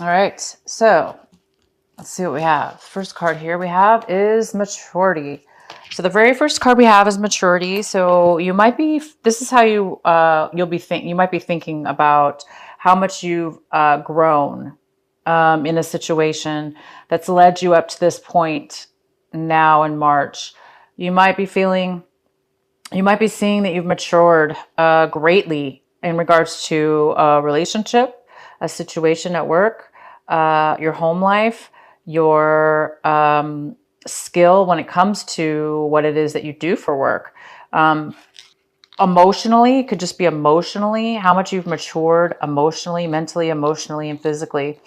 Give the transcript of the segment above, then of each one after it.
All right. So let's see what we have. First card here we have is maturity. So the very first card we have is maturity. So you might be, this is how you might be thinking about how much you've grown in a situation that's led you up to this point now in March. You might be feeling, you might be seeing that you've matured greatly in regards to a relationship, a situation at work, your home life, your skill when it comes to what it is that you do for work. Emotionally, it could just be emotionally, how much you've matured emotionally, mentally, emotionally, and physically.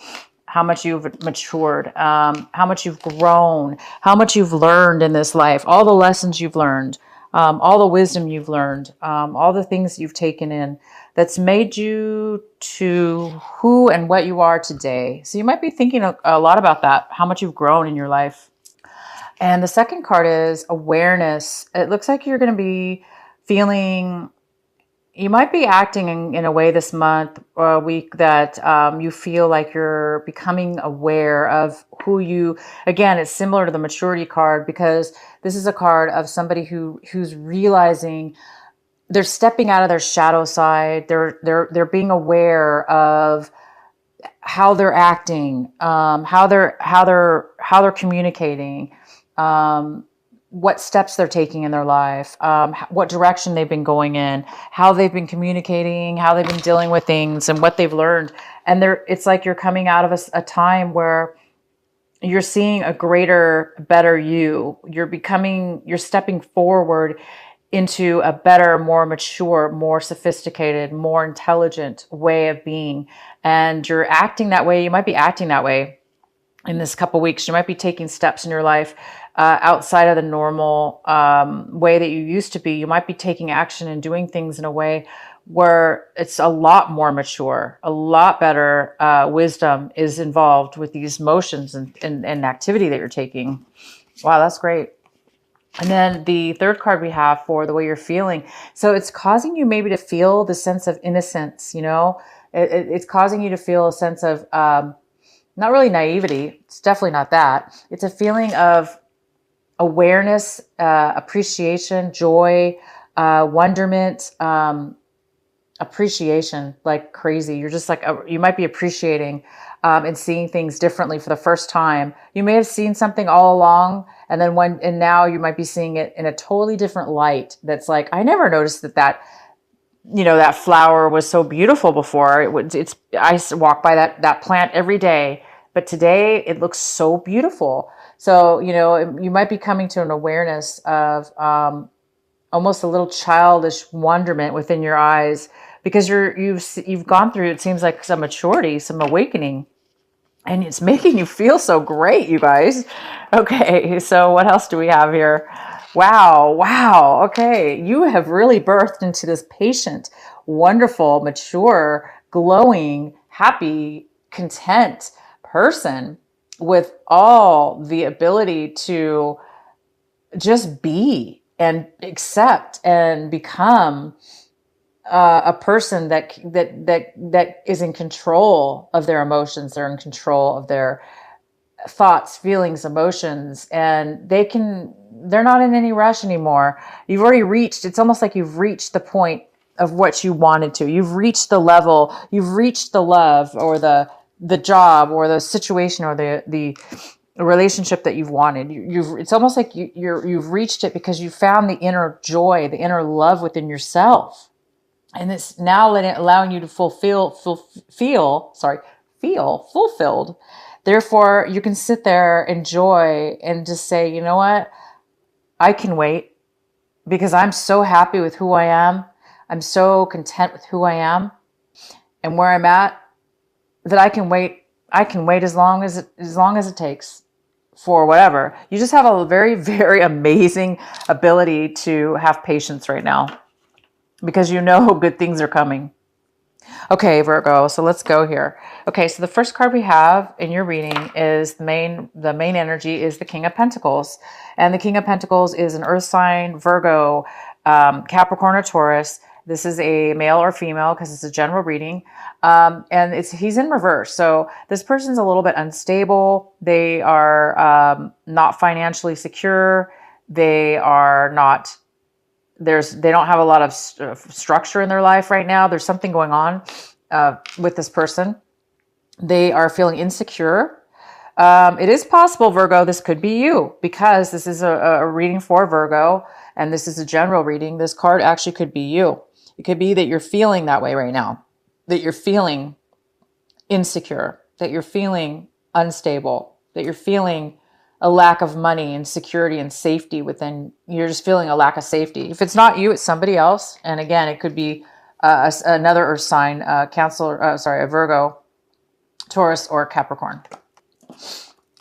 How much you've matured, how much you've grown, how much you've learned in this life, all the lessons you've learned, all the wisdom you've learned, all the things you've taken in that's made you to who and what you are today. So you might be thinking a lot about that, how much you've grown in your life. And the second card is awareness. It looks like you're going to be feeling, you might be acting in a way this month or a week that you feel like you're becoming aware of who you, again, it's similar to the maturity card because this is a card of somebody who's realizing they're stepping out of their shadow side. They're being aware of how they're acting, how they're communicating, what steps they're taking in their life, what direction they've been going in, how they've been communicating, how they've been dealing with things, and what they've learned. And it's like you're coming out of a time where you're seeing a greater, better you. You're stepping forward into a better, more mature, more sophisticated, more intelligent way of being. And you're acting that way. You might be acting that way in this couple weeks. You might be taking steps in your life outside of the normal way that you used to be. You might be taking action and doing things in a way where it's a lot more mature, a lot better wisdom is involved with these motions and activity that you're taking. Wow, that's great. And then the third card we have for the way you're feeling. So it's causing you maybe to feel the sense of innocence, it's causing you to feel a sense of not really naivety. It's definitely not that. It's a feeling of awareness, appreciation, joy, wonderment, appreciation, like crazy. You're just like, you might be appreciating and seeing things differently for the first time. You may have seen something all along, and now you might be seeing it in a totally different light. That's like, I never noticed that that flower was so beautiful before. I walk by that plant every day, but today it looks so beautiful. So, you might be coming to an awareness of almost a little childish wonderment within your eyes because you've gone through, it seems like, some maturity, some awakening, and it's making you feel so great, you guys. Okay, so what else do we have here? Wow. Okay, you have really birthed into this patient, wonderful, mature, glowing, happy, content person with all the ability to just be and accept and become a person that is in control of their emotions. They're in control of their thoughts, feelings, emotions, and they're not in any rush anymore. You've already reached, it's almost like you've reached the point of what you wanted to. You've reached the level, you've reached the love or the job or the situation or the relationship that you've wanted. It's almost like you've reached it because you found the inner joy, the inner love within yourself. And it's now allowing you to feel fulfilled. Therefore, you can sit there, enjoy, and just say, you know what? I can wait because I'm so happy with who I am. I'm so content with who I am and where I'm at that I can wait. I can wait as long as it takes for whatever. You just have a very, very amazing ability to have patience right now because good things are coming. Okay, Virgo, so let's go here. Okay, so the first card we have in your reading is the main energy is the King of Pentacles. And the King of Pentacles is an earth sign, Virgo, Capricorn or Taurus. This is a male or female because it's a general reading. And he's in reverse. So this person's a little bit unstable. They are not financially secure. They are not, they don't have a lot of structure in their life right now. There's something going on with this person. They are feeling insecure. It is possible, Virgo, this could be you, because this is a reading for Virgo, and this is a general reading. This card actually could be you. It could be that you're feeling that way right now, that you're feeling insecure, that you're feeling unstable, that you're feeling a lack of money and security and safety within. You're just feeling a lack of safety. If it's not you, it's somebody else. And again, it could be another earth sign, a Virgo, Taurus, or Capricorn.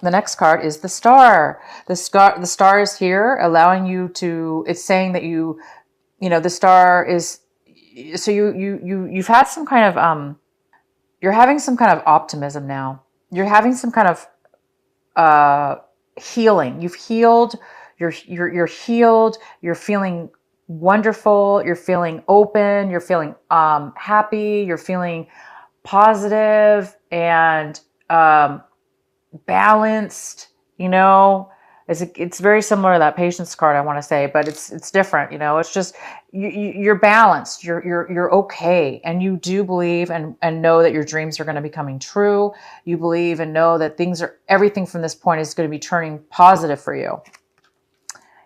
The next card is the star. The star is here, allowing you to, it's saying that the star is, so you've had some kind of, you're having some kind of optimism now. You're having some kind of healing. You've healed. You're healed. You're feeling wonderful. You're feeling open. You're feeling happy. You're feeling positive and balanced. It's very similar to that patience card, I want to say, but it's different. It's just you're balanced. You're okay, and you do believe and know that your dreams are going to be coming true. You believe and know that everything from this point is going to be turning positive for you.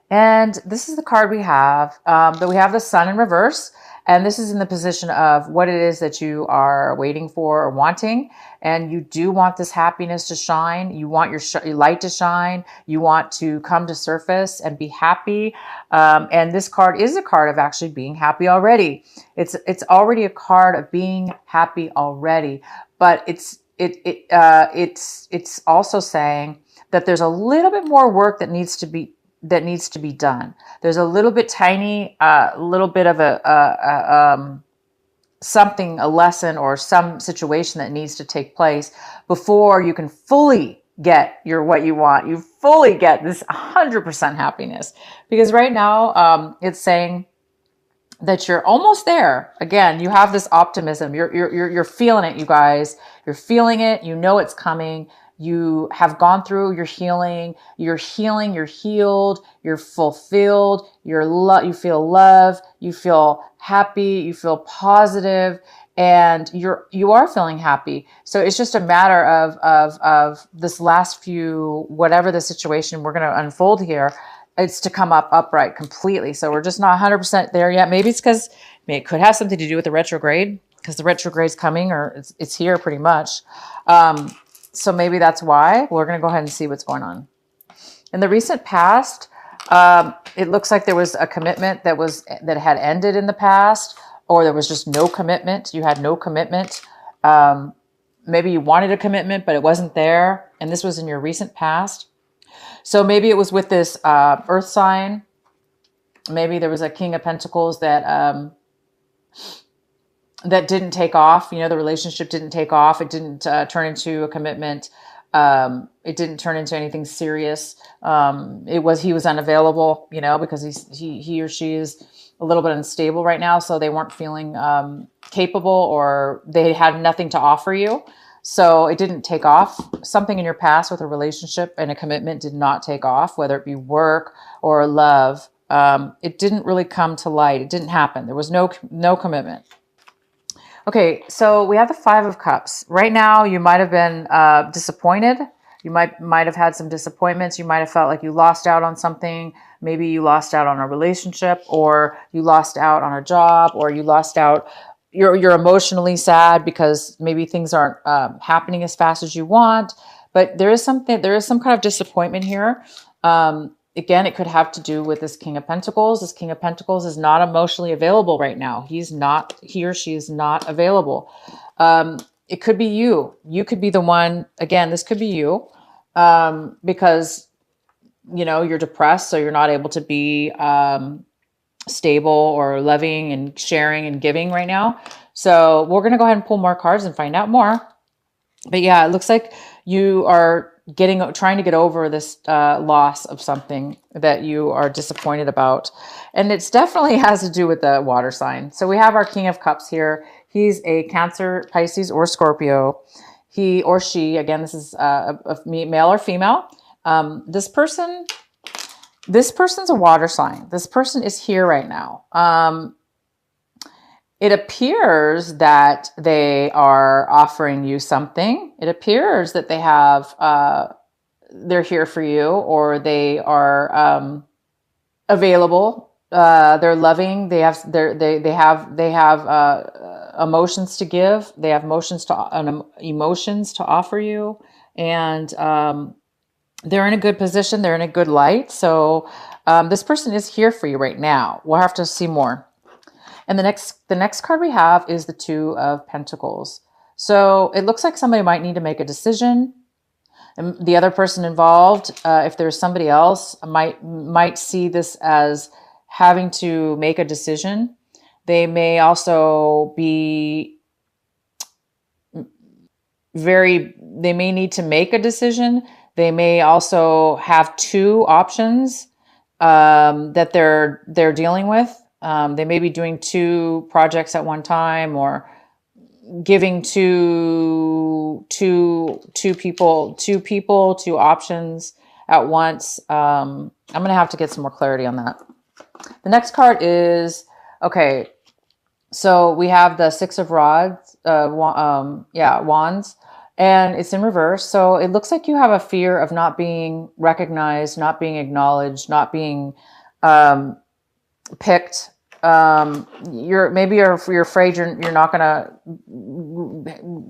And this is the card we have. But we have the Sun in reverse. And this is in the position of what it is that you are waiting for or wanting. And you do want this happiness to shine. You want your light to shine. You want to come to surface and be happy. And this card is a card of actually being happy already. It's already a card of being happy already. But it's also saying that there's a little bit more work that needs to be done. There's a little bit tiny, little bit of a lesson or some situation that needs to take place before you can fully get what you want. You fully get this 100% happiness, because right now it's saying that you're almost there. Again, you have this optimism. You're feeling it, you guys. You're feeling it. You know it's coming. You have gone through your healing. You're healing. You're healed. You're fulfilled. You feel love. You feel happy. You feel positive, and you are feeling happy. So it's just a matter of this last few, whatever the situation we're going to unfold here, it's to come up upright completely. So we're just not 100% there yet. Maybe it's because it could have something to do with the retrograde, because the retrograde's coming, or it's here pretty much. So maybe that's why. We're going to go ahead and see what's going on. In the recent past, it looks like there was a commitment that had ended in the past, or there was just no commitment. You had no commitment. Maybe you wanted a commitment, but it wasn't there. And this was in your recent past. So maybe it was with this earth sign. Maybe there was a King of Pentacles that didn't take off. The relationship didn't take off. It didn't turn into a commitment. It didn't turn into anything serious. He was unavailable, because he or she is a little bit unstable right now. So they weren't feeling capable, or they had nothing to offer you. So it didn't take off. Something in your past with a relationship and a commitment did not take off, whether it be work or love. It didn't really come to light. It didn't happen. There was no commitment. Okay, so we have the Five of Cups. Right now, you might have been disappointed. You might have had some disappointments. You might have felt like you lost out on something. Maybe you lost out on a relationship, or you lost out on a job, or you lost out. You're emotionally sad because maybe things aren't happening as fast as you want. But there is some kind of disappointment here. Again, it could have to do with this King of Pentacles. This King of Pentacles is not emotionally available right now. He or she is not available. It could be you. You could be the one. Again, this could be you, because you're depressed, so you're not able to be stable or loving and sharing and giving right now. So we're going to go ahead and pull more cards and find out more. But yeah, it looks like you are trying to get over this loss of something that you are disappointed about. And it's definitely has to do with the water sign. So we have our King of Cups here. He's a Cancer, Pisces, or Scorpio. He or she, again, this is a male or female. This person's a water sign. This person is here right now. It appears that they are offering you something. It appears that they have, they're here for you, or they are available. They're loving. They have emotions to give. They have emotions to offer you, and they're in a good position. They're in a good light. So this person is here for you right now. We'll have to see more. And the next card we have is the Two of Pentacles. So it looks like somebody might need to make a decision. And the other person involved, if there's somebody else, might see this as having to make a decision. They may also be they may need to make a decision. They may also have two options that they're dealing with. They may be doing two projects at one time, or giving two people, two options at once. I'm going to have to get some more clarity on that. The next card is, okay, so we have the Six of Rods, Wands, and it's in reverse. So it looks like you have a fear of not being recognized, not being acknowledged, not being picked. You're afraid you're not going to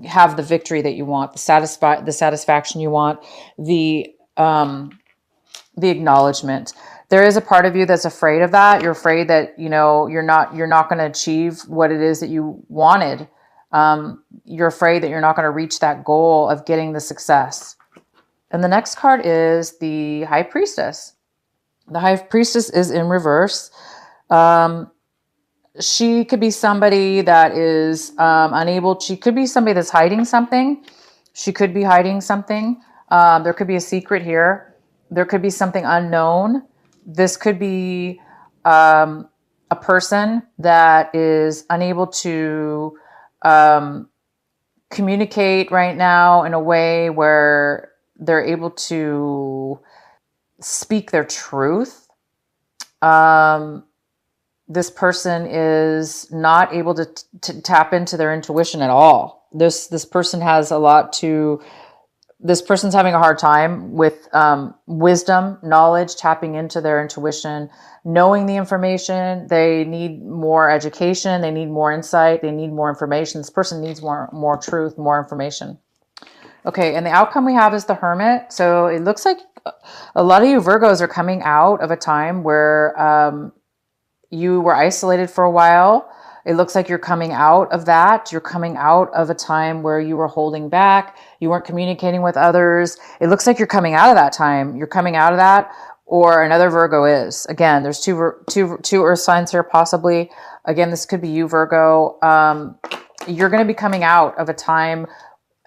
have the victory that you want, the satisfaction you want, the acknowledgement. There is a part of you that's afraid of that. You're afraid that, you're not going to achieve what it is that you wanted. You're afraid that you're not going to reach that goal of getting the success. And the next card is the High Priestess. The High Priestess is in reverse. She could be somebody that is unable. She could be somebody that's hiding something. She could be hiding something. There could be a secret here. There could be something unknown. This could be a person that is unable to communicate right now in a way where they're able to speak their truth. This person is not able to tap into their intuition at all. This person has this person's having a hard time with wisdom, knowledge, tapping into their intuition, knowing the information. They need more education. They need more insight. They need more information. This person needs more truth, more information. Okay, and the outcome we have is the Hermit. So it looks like a lot of you Virgos are coming out of a time where you were isolated for a while. It looks like you're coming out of that. You're coming out of a time where you were holding back. You weren't communicating with others. It looks like you're coming out of that time. You're coming out of that, or another Virgo is. Again, there's two earth signs here, possibly. Again, this could be you, Virgo. You're going to be coming out of a time,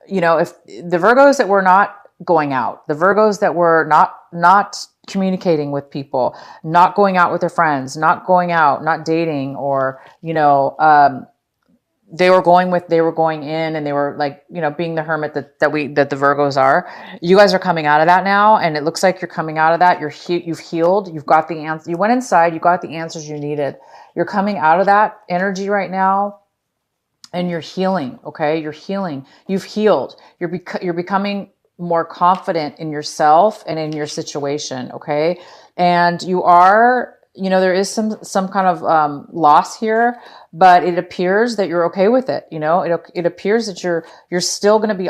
if the Virgos that were not going out, the Virgos that were not communicating with people, not going out with their friends, not going out, not dating, or, they were going in and they were like, being the hermit that the Virgos are. You guys are coming out of that now. And it looks like you're coming out of that. You've healed. You've got the answer. You went inside, you got the answers you needed. You're coming out of that energy right now. And you're healing. Okay. You're healing. You've healed. You're becoming more confident in yourself and in your situation. Okay. And you are, there is some kind of loss here, but it appears that you're okay with it. It appears that you're still going to be,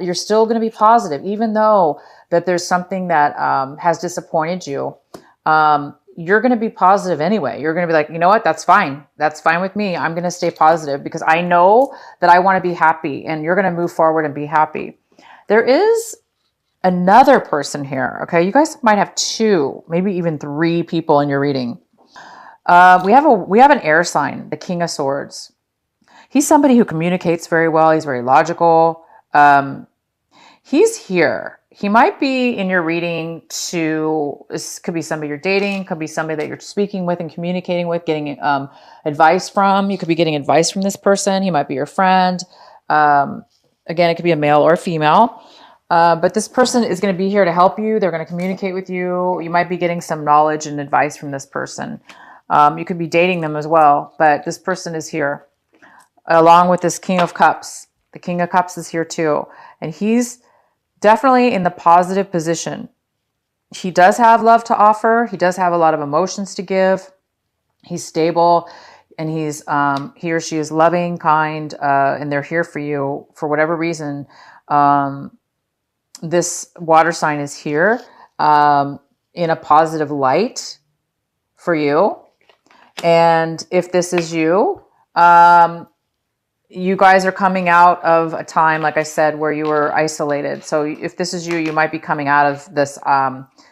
you're still going to be positive, even though that there's something that has disappointed you. You're going to be positive anyway. You're going to be like, you know what? That's fine. That's fine with me. I'm going to stay positive because I know that I want to be happy, and you're going to move forward and be happy. There is another person here. Okay. You guys might have two, maybe even three people in your reading. We have an air sign, the King of Swords. He's somebody who communicates very well. He's very logical. He's here. he might be in your reading this could be somebody you're dating, could be somebody that you're speaking with and communicating with, getting advice from. You could be getting advice from this person. He might be your friend. Again, it could be a male or a female. But this person is going to be here to help you. They're going to communicate with you. You might be getting some knowledge and advice from this person. You could be dating them as well, but this person is here along with this King of Cups. The King of Cups is here too. And he's definitely in the positive position. He does have love to offer. He does have a lot of emotions to give. He's stable, and he or she is loving, kind, and they're here for you for whatever reason. This water sign is here in a positive light for you. And if this is you, you guys are coming out of a time, like I said, where you were isolated. So if this is you, you might be coming out of this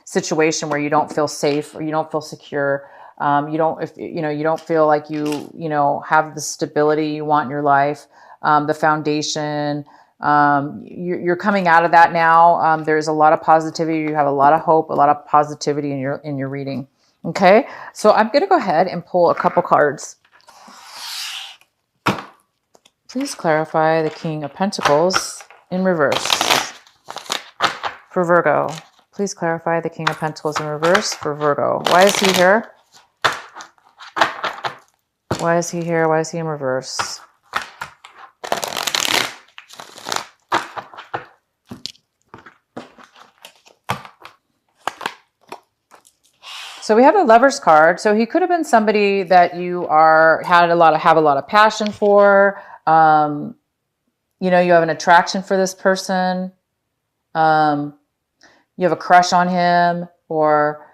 situation where you don't feel safe or you don't feel secure. You don't feel like you have the stability you want in your life, the foundation. You're coming out of that now. There's a lot of positivity. You have a lot of hope, a lot of positivity in your reading. Okay, so I'm going to go ahead and pull a couple cards. Please clarify the King of Pentacles in reverse for Virgo. Please clarify the King of Pentacles in reverse for Virgo. Why is he here? Why is he here? Why is he in reverse? So we have a Lover's card. So he could have been somebody that you have a lot of passion for. You have an attraction for this person. You have a crush on him, or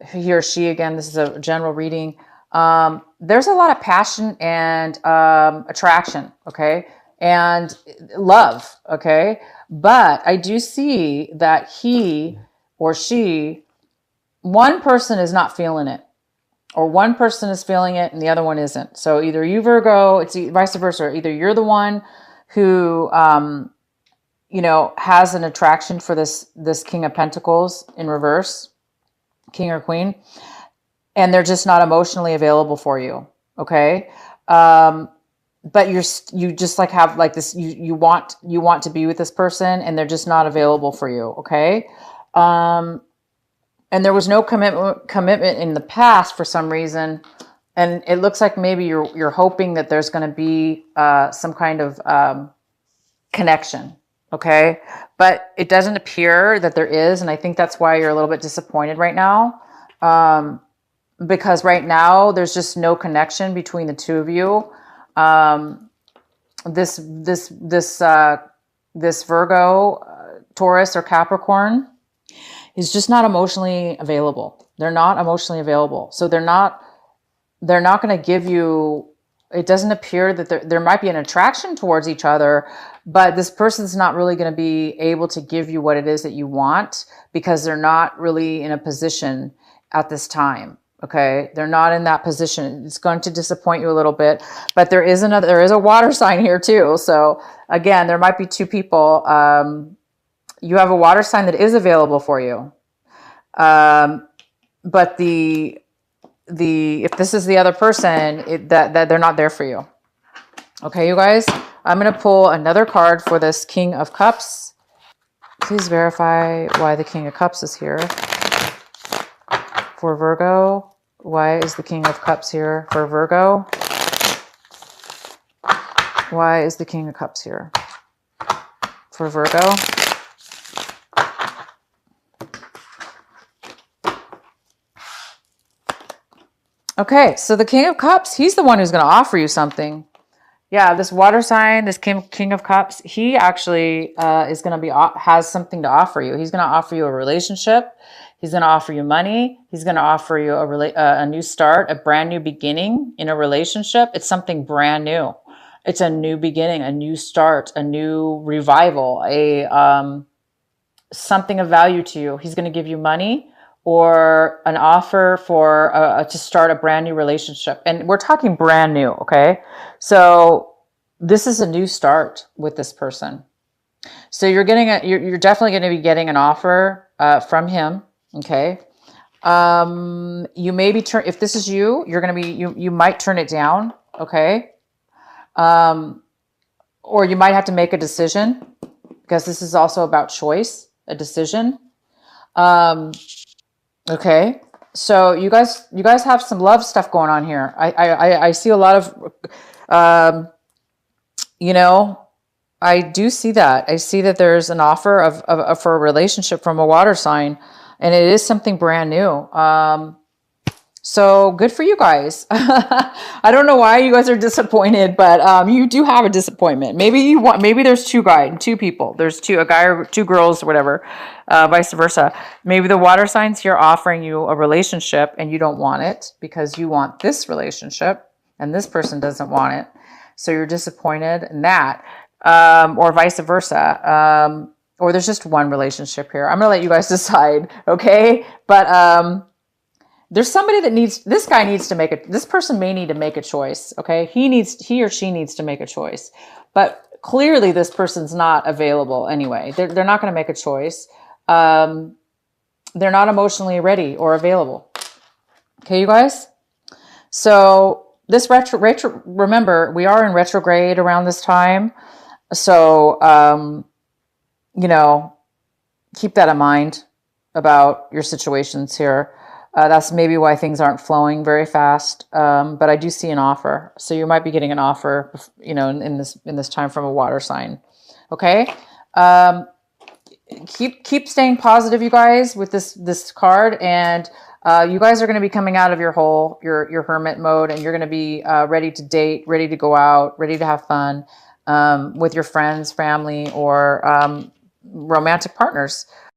he or she, again, this is a general reading. There's a lot of passion and attraction, okay? And love, okay? But I do see that he or she, one person is not feeling it, or one person is feeling it and the other one isn't. So either you, Virgo, it's vice versa. Either you're the one who, has an attraction for this King of Pentacles in reverse, King or Queen, and they're just not emotionally available for you. Okay. But you just like have like this, you want to be with this person and they're just not available for you. Okay. And there was no commitment in the past for some reason. And it looks like maybe you're hoping that there's going to be some kind of connection. Okay. But it doesn't appear that there is. And I think that's why you're a little bit disappointed right now. Because right now there's just no connection between the two of you. This Virgo, Taurus, or Capricorn is just not emotionally available. They're not emotionally available. So they're not going to give you, it doesn't appear that there might be an attraction towards each other, but this person's not really going to be able to give you what it is that you want because they're not really in a position at this time. Okay. They're not in that position. It's going to disappoint you a little bit, but there is a water sign here too. So again, there might be two people. You have a water sign that is available for you. But if this is the other person, that they're not there for you. Okay, you guys, I'm going to pull another card for this King of Cups. Please verify why the King of Cups is here for Virgo. Why is the King of Cups here for Virgo? Why is the King of Cups here for Virgo? Okay, so the King of Cups, he's the one who's going to offer you something. Yeah, this water sign, this King of Cups, he actually is going to has something to offer you. He's going to offer you a relationship. He's going to offer you money. He's going to offer you a new start, a brand new beginning in a relationship. It's something brand new. It's a new beginning, a new start, a new revival, something of value to you. He's going to give you money or an offer to start a brand new relationship. And we're talking brand new, okay? So this is a new start with this person. So you're getting you're definitely going to be getting an offer from him. Okay. You may be if this is you, you're going to be, you might turn it down. Okay. Or you might have to make a decision, because this is also about choice, a decision. Okay. So you guys have some love stuff going on here. I see a lot of, you know, I do see that. I see that there's an offer for a relationship from a water sign, and it is something brand new. So good for you guys. I don't know why you guys are disappointed, but you do have a disappointment. Maybe there's two people. There's a guy or two girls or whatever, vice versa. Maybe the water signs here offering you a relationship and you don't want it because you want this relationship and this person doesn't want it. So you're disappointed in that, or vice versa. Or there's just one relationship here. I'm going to let you guys decide. Okay. But, there's somebody that this person may need to make a choice. Okay. He or she needs to make a choice, but clearly this person's not available anyway. They're not going to make a choice. They're not emotionally ready or available. Okay, you guys. So this remember, we are in retrograde around this time. So, keep that in mind about your situations here. That's maybe why things aren't flowing very fast. But I do see an offer. So you might be getting an offer, in this time from a water sign. Okay. Keep staying positive, you guys, with this card. And, you guys are going to be coming out of your hermit mode, and you're going to be, ready to date, ready to go out, ready to have fun, with your friends, family, or, romantic partners.